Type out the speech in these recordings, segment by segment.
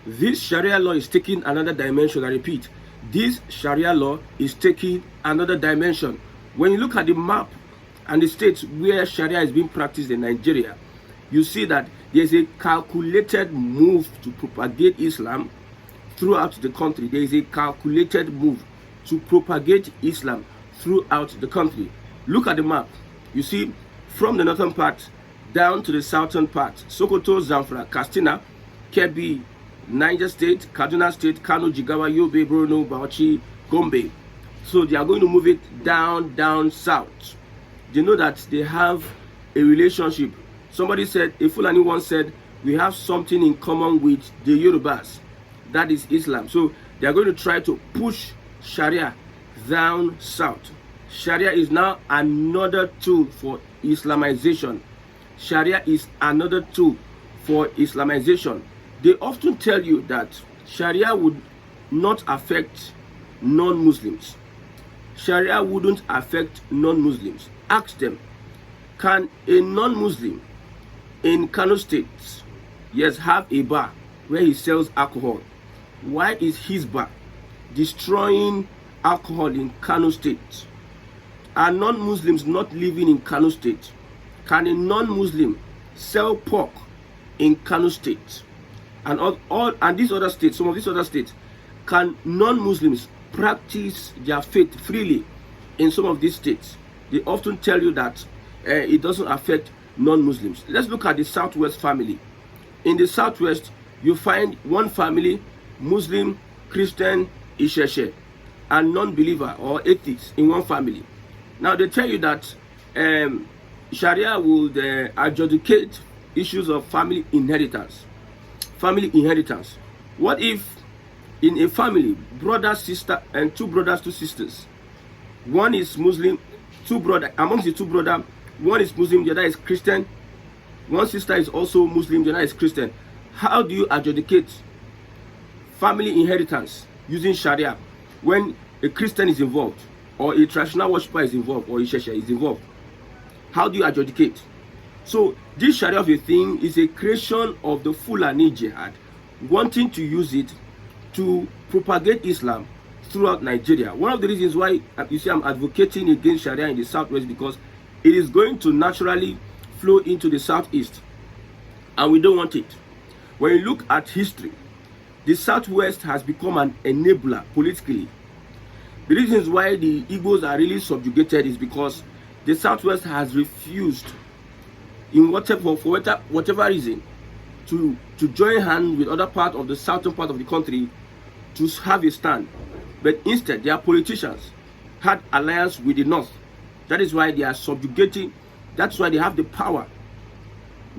This Sharia law is taking another dimension. I repeat, this Sharia law is taking another dimension. When you look at the map and the states where Sharia is being practiced in Nigeria, you see that there's a calculated move to propagate Islam throughout the country. There is a calculated move to propagate Islam throughout the country. Look at the map. You see, from the northern part down to the southern part, Sokoto, Zamfara, Katsina, Kebbi, Niger State, Kaduna State, Kano, Jigawa, Yobe, Borno, Bauchi, Gombe. So they are going to move it down south. They know that they have a relationship. Somebody said, a Fulani once said, we have something in common with the Yorubas. That is Islam. So they are going to try to push Sharia down south. Sharia is now another tool for Islamization. Sharia is another tool for Islamization. They often tell you that Sharia would not affect non-Muslims. Sharia wouldn't affect non-Muslims. Ask them, can a non-Muslim in Kano State, yes, have a bar where he sells alcohol? Why is his bar destroying alcohol in Kano State? Are non-Muslims not living in Kano State? Can a non-Muslim sell pork in Kano State? And these other states, some of these other states, can non-Muslims practice their faith freely in some of these states? They often tell you that it doesn't affect non-Muslims. Let's look at the Southwest family. In the Southwest, you find one family, Muslim, Christian, Isheshe, and non-believer or atheist in one family. Now they tell you that Sharia would adjudicate issues of family inheritance. Family inheritance. What if in a family, brother, sister, and two brothers, two sisters, one is Muslim, amongst the two brothers, one is Muslim, the other is Christian, one sister is also Muslim, the other is Christian. How do you adjudicate family inheritance using Sharia when a Christian is involved, or a traditional worshiper is involved, or a Shesha is involved? How do you adjudicate? So this Sharia of a thing is a creation of the Fulani jihad, wanting to use it to propagate Islam throughout Nigeria. One of the reasons why you see I'm advocating against Sharia in the Southwest, because it is going to naturally flow into the Southeast, and we don't want it. When you look at history, the Southwest has become an enabler politically. The reasons why the Igbos are really subjugated is because the Southwest has refused, in whatever reason, to join hands with other part of the southern part of the country to have a stand. But instead, their politicians had alliance with the North. That is why they are subjugating. That's why they have the power,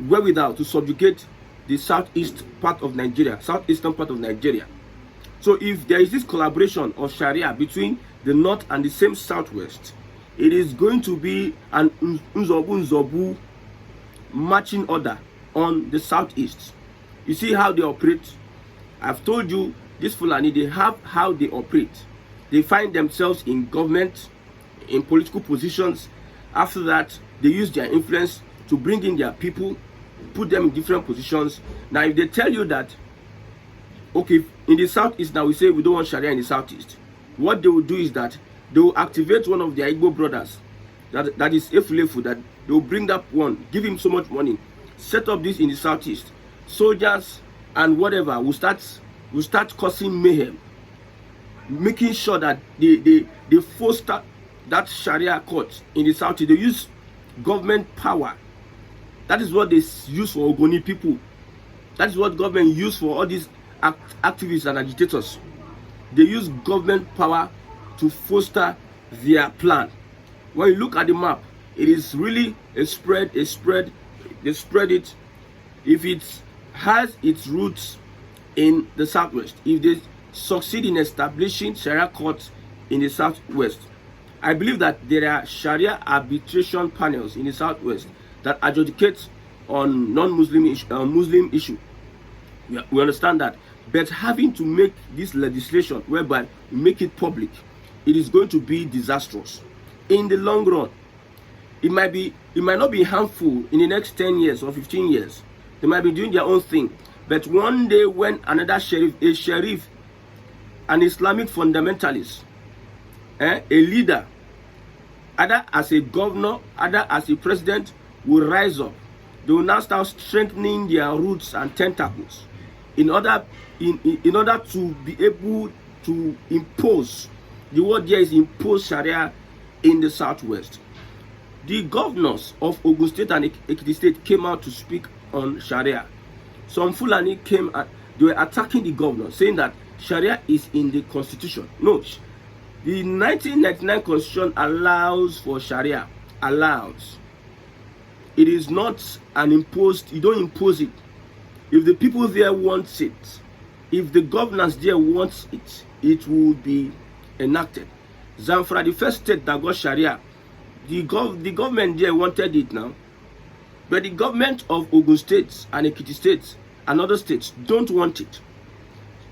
wherewithal, to subjugate the southeast part of Nigeria, southeastern part of Nigeria. So if there is this collaboration of Sharia between the North and the same Southwest, it is going to be an Nzobu marching order on the Southeast. You see how they operate? I've told you, this Fulani, they have how they operate. They find themselves in government, in political positions. After that, they use their influence to bring in their people, put them in different positions. Now, if they tell you that, okay, in the Southeast, now we say we don't want Sharia in the Southeast, what they will do is that they will activate one of their Igbo brothers, that is Efulefu, that they will bring that one, give him so much money, set up this in the Southeast. Soldiers and whatever will start causing mayhem, making sure that they foster that Sharia court in the Southeast. They use government power. That is what they use for Ogoni people. That is what government use for all these activists and agitators. They use government power to foster their plan. When you look at the map, it is really a spread. They spread it. If it has its roots in the Southwest, if they succeed in establishing Sharia courts in the Southwest, I believe that there are Sharia arbitration panels in the Southwest that adjudicate on non-Muslim Muslim issue. We understand that. But having to make this legislation whereby we make it public, it is going to be disastrous. In the long run, it might not be harmful in the next 10 years or 15 years. They might be doing their own thing. But one day when another sheriff, a sheriff, an Islamic fundamentalist, a leader, either as a governor, either as a president, will rise up. They will now start strengthening their roots and tentacles in order to be able to impose, the word here is impose Sharia in the southwest. The governors of Ogun State and Ekiti State came out to speak on Sharia. Some Fulani came and they were attacking the governor, saying that Sharia is in the constitution. No, the 1999 constitution allows for Sharia, allows. It is not an imposed, you don't impose it. If the people there want it, if the governors there want it, it will be enacted. Zamfara, the first state that got Sharia, the government there wanted it now, but the government of Ogun State and Ekiti State and other states don't want it.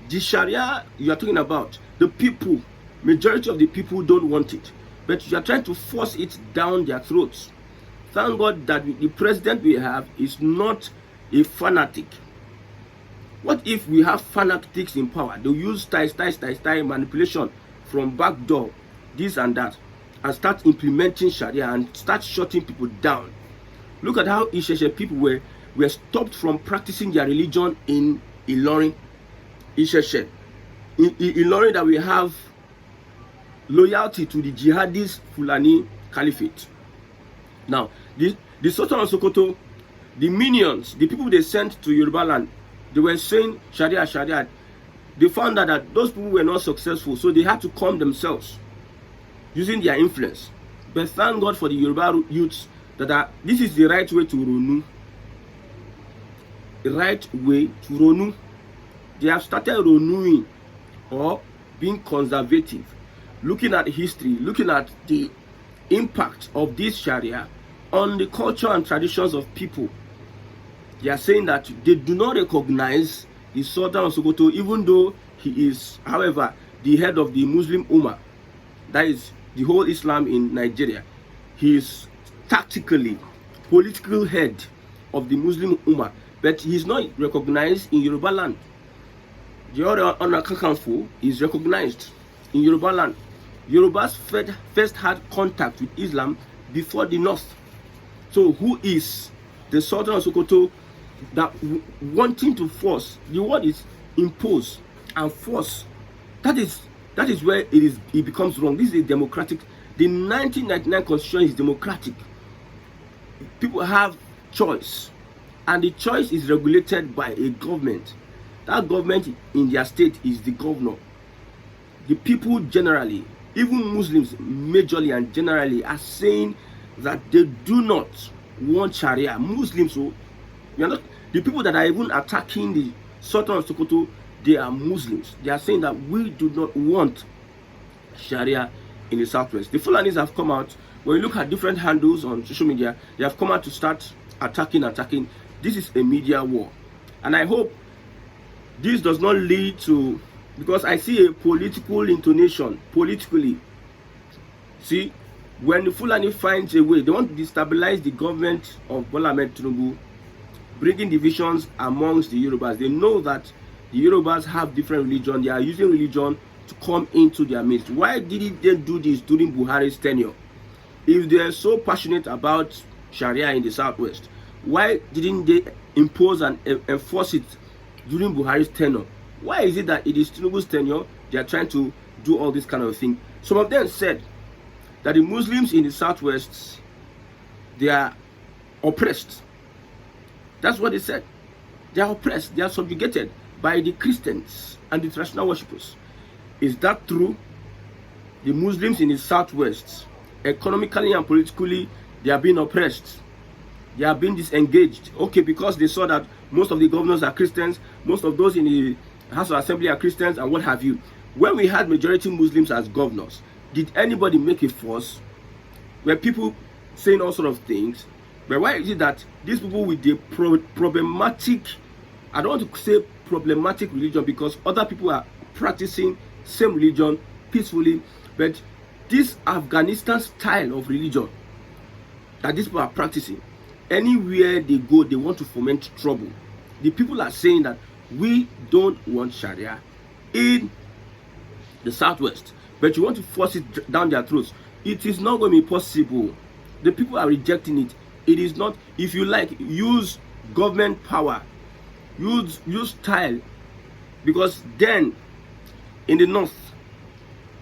The Sharia you are talking about, the people, majority of the people don't want it, but you are trying to force it down their throats. Thank God that the president we have is not a fanatic. What if we have fanatics in power? They'll use style manipulation from back door, this and that, and start implementing Sharia and start shutting people down. Look at how Isheshe people were stopped from practicing their religion in Ilorin. Isheshe. In Ilorin, that we have loyalty to the jihadist Fulani Caliphate. Now, the Sultan of Sokoto, the minions, the people they sent to Yoruba land, they were saying Sharia, Sharia. They found out that those people were not successful, so they had to come themselves, using their influence. But thank God for the Yoruba youths that this is the right way to Ronu. The right way to Ronu. They have started Ronuing, or being conservative, looking at history, looking at the impact of this Sharia on the culture and traditions of people. They are saying that they do not recognize the Sultan of Sokoto, even though he is, however, the head of the Muslim Ummah, that is the whole Islam in Nigeria. He is tactically political head of the Muslim Ummah, but he is not recognized in Yoruba land. The other Onakakanfo is recognized in Yoruba land. Yorubas first had contact with Islam before the North. So who is the Sultan of Sokoto that wanting to force? The word is impose and force. That is where it becomes wrong. This is a democratic. The 1999 constitution is democratic. People have choice, and the choice is regulated by a government. That government in their state is the governor. The people generally, even Muslims majorly and generally, are saying that they do not want Sharia. Muslims, so you are not the people that are even attacking the Sultan of Sokoto. They are Muslims. They are saying that we do not want Sharia in the southwest. The Fulanis have come out. When you look at different handles on social media, they have come out to start attacking. This is a media war, and I hope this does not lead to, because I see a political intonation politically. See, when the Fulani finds a way, they want to destabilize the government of Bola Ahmed Tinubu, bringing divisions amongst the Yorubas. They know that the Yorubas have different religion. They are using religion to come into their midst. Why didn't they do this during Buhari's tenure? If they are so passionate about Sharia in the southwest, why didn't they impose and enforce it during Buhari's tenure? Why is it that it is Tinubu's tenure they are trying to do all this kind of thing? Some of them said that the Muslims in the southwest, they are oppressed. That's what they said. They are oppressed. They are subjugated by the Christians and the traditional worshippers. Is that true? The Muslims in the southwest, economically and politically, they are being oppressed. They are being disengaged. Okay, because they saw that most of the governors are Christians, most of those in the House of Assembly are Christians, and what have you. When we had majority Muslims as governors, did anybody make a fuss? Were people saying all sort of things? But why is it that these people with the problematic, I don't want to say problematic religion, because other people are practicing same religion peacefully, but this Afghanistan style of religion that these people are practicing, anywhere they go, they want to foment trouble. The people are saying that we don't want Sharia in the Southwest, but you want to force it down their throats. It is not going to be possible. The people are rejecting it. It is not. If you like, use government power, use style, because then in the north,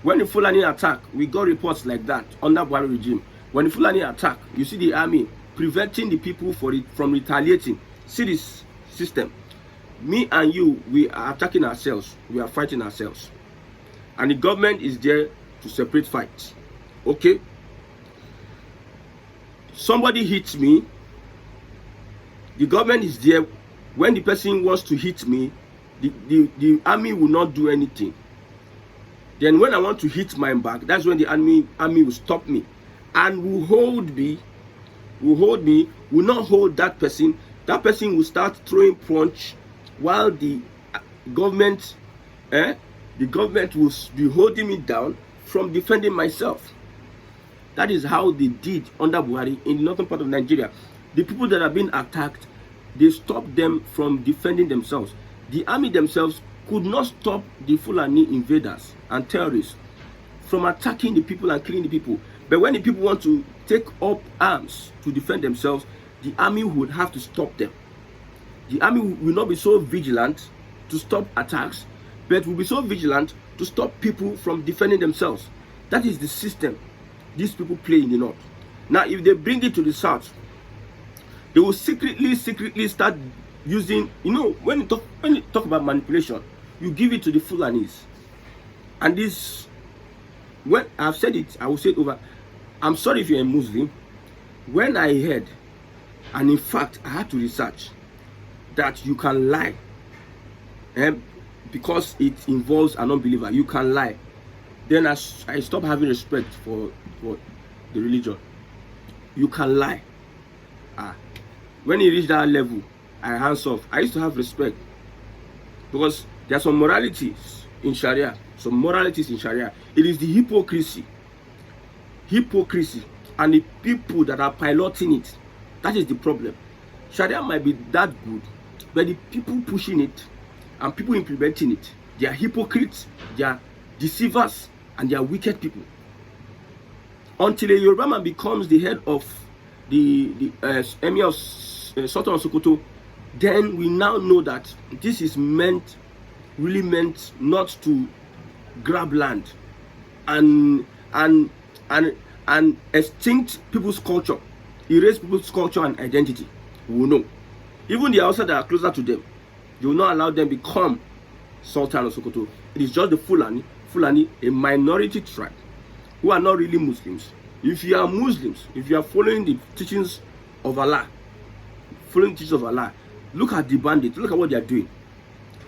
when the Fulani attack, we got reports like that under Buhari regime. When the Fulani attack, you see the army preventing the people from retaliating. See this system. Me and you, we are attacking ourselves. We are fighting ourselves. And the government is there to separate fights. Okay? Somebody hits me. The government is there. When the person wants to hit me, the army will not do anything. Then when I want to hit my back, that's when the army will stop me and will hold me, will not hold that person. That person will start throwing punch while the government will be holding me down from defending myself. That is how they did under Buhari in the northern part of Nigeria. The people that have been attacked, they stopped them from defending themselves. The army themselves could not stop the Fulani invaders and terrorists from attacking the people and killing the people. But when the people want to take up arms to defend themselves, the army would have to stop them. The army will not be so vigilant to stop attacks, but will be so vigilant to stop people from defending themselves. That is the system these people play in the north. Now, if they bring it to the south, they will secretly start using, when you talk about manipulation, you give it to the Fulanis. And this, when I've said it, I will say it over. I'm sorry if you're a Muslim. When I heard, and in fact, I had to research that you can lie, because it involves an unbeliever. You can lie. Then I stopped having respect for the religion. You can lie. When you reach that level, I hands off. I used to have respect because there are some moralities in Sharia. It is the hypocrisy, and the people that are piloting it. That is the problem. Sharia might be that good, but the people pushing it and people implementing it, they are hypocrites, they are deceivers, and they are wicked people. Until a Yoruba man becomes the head of the Emir of Sultan of Sokoto, then we now know that this is really meant not to grab land and extinct people's culture, erase people's culture and identity. We will know. Even the outside that are closer to them, they will not allow them become Sultan of Sokoto. It is just the Fulani, a minority tribe who are not really Muslims. If you are Muslims, if you are following the teachings of Allah, look at the bandits, look at what they are doing.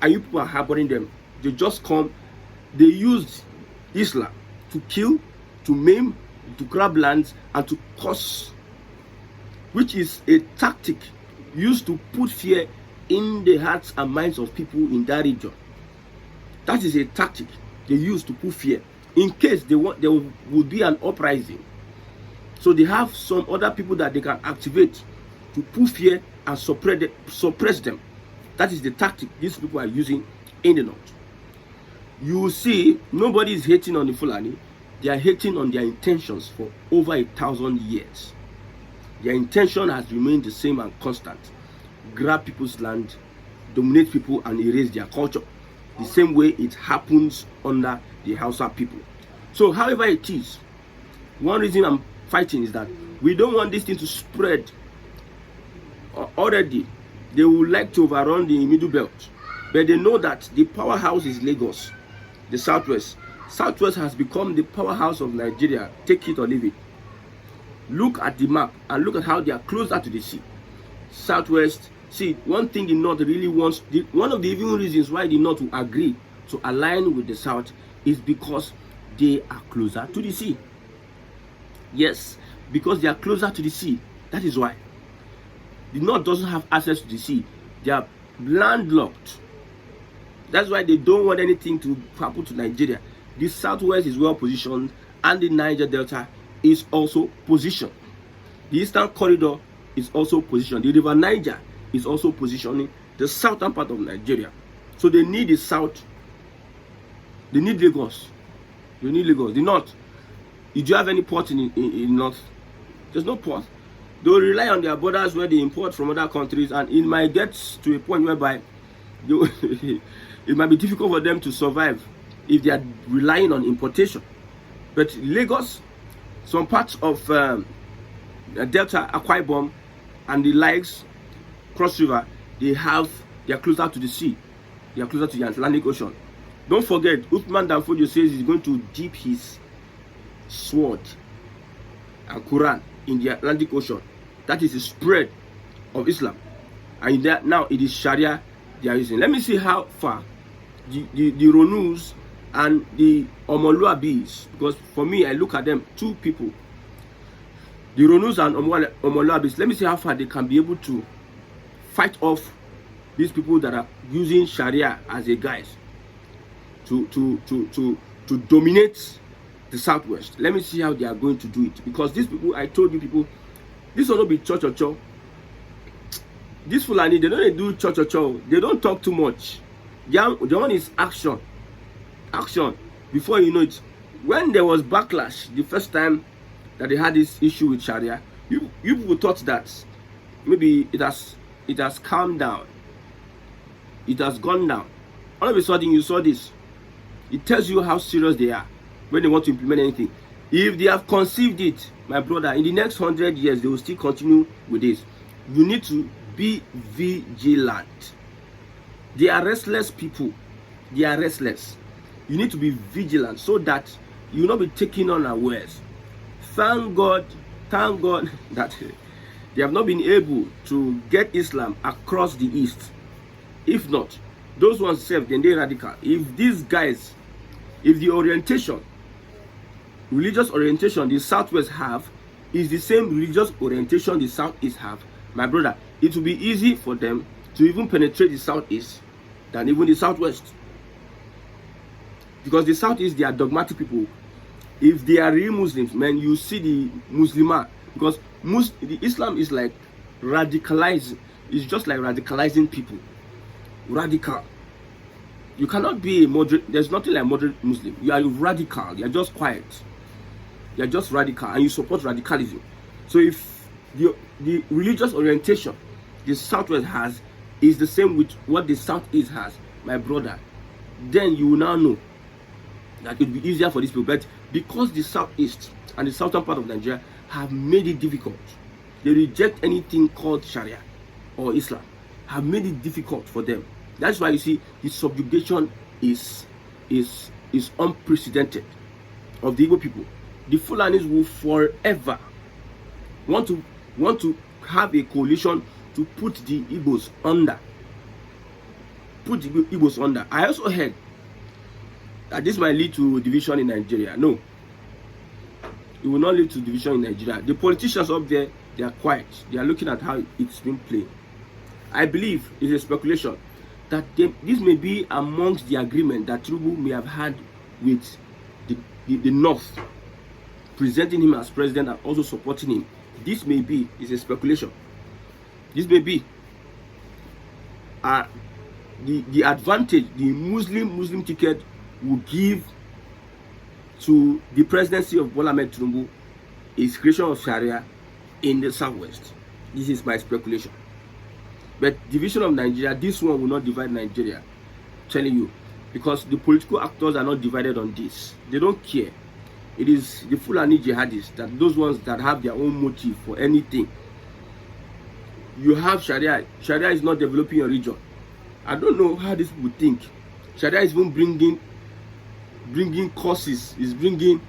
And you people are harboring them. They just come, they used Islam to kill, to maim, to grab lands, and to curse, which is a tactic used to put fear in the hearts and minds of people in that region. That is a tactic they use to put fear in case there would be an uprising. So they have some other people that they can activate to put fear and suppress them. That is the tactic these people are using in the north. You will see nobody is hating on the Fulani. They are hating on their intentions for over 1,000 years. Their intention has remained the same and constant. Grab people's land, dominate people, and erase their culture. The same way it happens under the Hausa people. So however it is, one reason I'm fighting is that we don't want this thing to spread. Already, they would like to overrun the middle belt. But they know that the powerhouse is Lagos, the Southwest. Southwest has become the powerhouse of Nigeria. Take it or leave it. Look at the map and look at how they are closer to the sea. Southwest, see, one thing the North really wants, one of the even reasons why the North will agree to align with the South is because they are closer to the sea. Yes, because they are closer to the sea. That is why. The North doesn't have access to the sea. They are landlocked. That's why they don't want anything to happen to Nigeria. The Southwest is well positioned, and the Niger Delta is also positioned. The Eastern Corridor is also positioned. The River Niger is also positioning. The the southern part of Nigeria. So they need the south. They need Lagos. They need Lagos. The north. Do you have any port in north? There's no port. They will rely on their borders where they import from other countries, and it might get to a point whereby it might be difficult for them to survive if they are relying on importation. But Lagos, some parts of Delta, Akwa Ibom, and the likes, Cross River, they are closer to the sea. They are closer to the Atlantic Ocean. Don't forget, Uthman Danfodio says he's going to dip his sword and Quran in the Atlantic Ocean. That is the spread of Islam. And now it is Sharia they are using. Let me see how far the Ronus and the Omoluabis, because for me, I look at them, two people, the Ronus and Omoluabis. Let me see how far they can be able to fight off these people that are using Sharia as a guise to dominate the Southwest. Let me see how they are going to do it, because these people, I told you people, this will not be cho. This Fulani, they don't do cho. They don't talk too much. The one is action. Before you know it, when there was backlash the first time that they had this issue with Sharia, you people thought that maybe it has calmed down. It has gone down. All of a sudden you saw this. It tells you how serious they are when they want to implement anything. If they have conceived it, my brother, in the next 100 years they will still continue with this. You need to be vigilant. They are restless people. They are restless. You need to be vigilant so that you will not be taken unawares. Thank God that they have not been able to get Islam across the east. If not, those ones serve, then they radical. If these guys, if the orientation, religious orientation the Southwest have is the same religious orientation the Southeast have, my brother, it will be easy for them to even penetrate the Southeast than even the Southwest. Because the Southeast, they are dogmatic people. If they are real Muslims, man, you see the Muslimah. Because the Islam is like radicalizing. It's just like radicalizing people. Radical. You cannot be a moderate. There's nothing like moderate Muslim. You are radical. You are just quiet. You are just radical, and you support radicalism. So if the religious orientation the Southwest has is the same with what the Southeast has, my brother, then you will now know that it will be easier for these people. But because the Southeast and the southern part of Nigeria have made it difficult, they reject anything called Sharia or Islam, have made it difficult for them. That's why you see the subjugation is unprecedented of the Igbo people. The Fulanis will forever want to have a coalition to put the Igbos under. Put the Igbos under. I also heard that this might lead to division in Nigeria. No, it will not lead to division in Nigeria. The politicians up there, they are quiet. They are looking at how it's been played. I believe it's a speculation that this may be amongst the agreement that Tinubu may have had with the North, presenting him as president and also supporting him. This may be, is a speculation. This may be the advantage the Muslim ticket will give to the presidency of Bola Ahmed Tinubu is creation of Sharia in the Southwest. This is my speculation. But division of Nigeria, this one will not divide Nigeria. I'm telling you, because the political actors are not divided on this. They don't care. It is the Fulani jihadists, that those ones that have their own motive for anything. You have Sharia. Sharia is not developing your region. I don't know how these people think. Sharia is even bringing causes, is bringing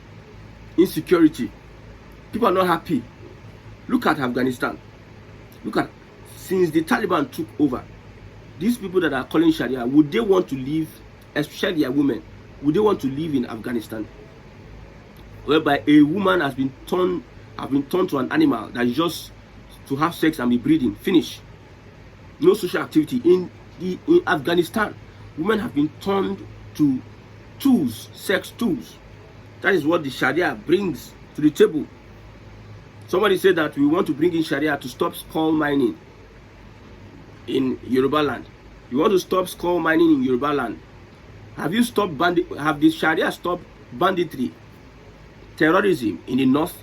insecurity. People are not happy. Look at Afghanistan. Look at, since the Taliban took over, these people that are calling Sharia, would they want to live, especially their women, would they want to live in Afghanistan, whereby a woman has been turned to an animal that is just to have sex and be breeding, finish, no social activity. In Afghanistan, women have been turned to tools, sex tools. That is what the Sharia brings to the table. Somebody said that we want to bring in Sharia to stop skull mining in Yoruba land. You want to stop skull mining in Yoruba land. Have the Sharia stopped banditry, terrorism in the north?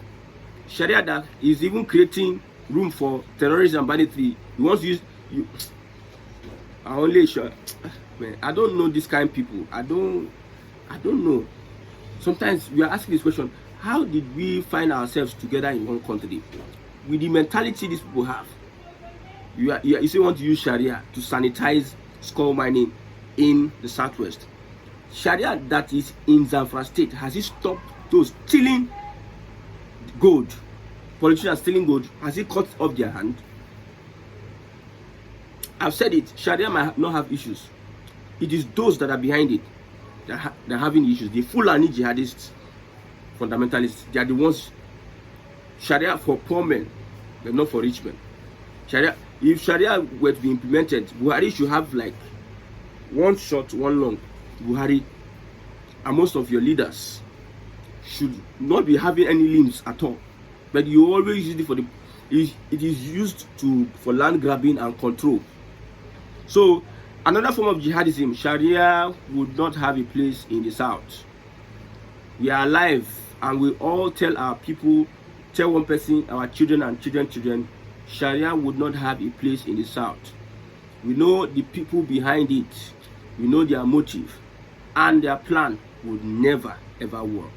Sharia that is even creating room for terrorism and banditry. You want to use you I only sure man, I don't know this kind of people. I don't know. Sometimes we are asking this question, how did we find ourselves together in one country? With the mentality these people have. You still want to use Sharia to sanitize skull mining in the southwest. Sharia that is in Zamfara state, has it stopped those stealing gold? Politicians stealing gold, has it cut off their hand? I've said it, Sharia might not have issues. It is those that are behind it that are having issues. The Fulani jihadists, fundamentalists, they are the ones. Sharia for poor men, but not for rich men. Sharia, if Sharia were to be implemented, Buhari should have like one short, one long. Buhari and most of your leaders should not be having any limbs at all. But you always use it for it is used for land grabbing and control. So another form of jihadism, Sharia would not have a place in the south. We are alive and we all tell our people, tell one person, our children and children, Sharia would not have a place in the south. We know the people behind it. We know their motive, and their plan would never ever work.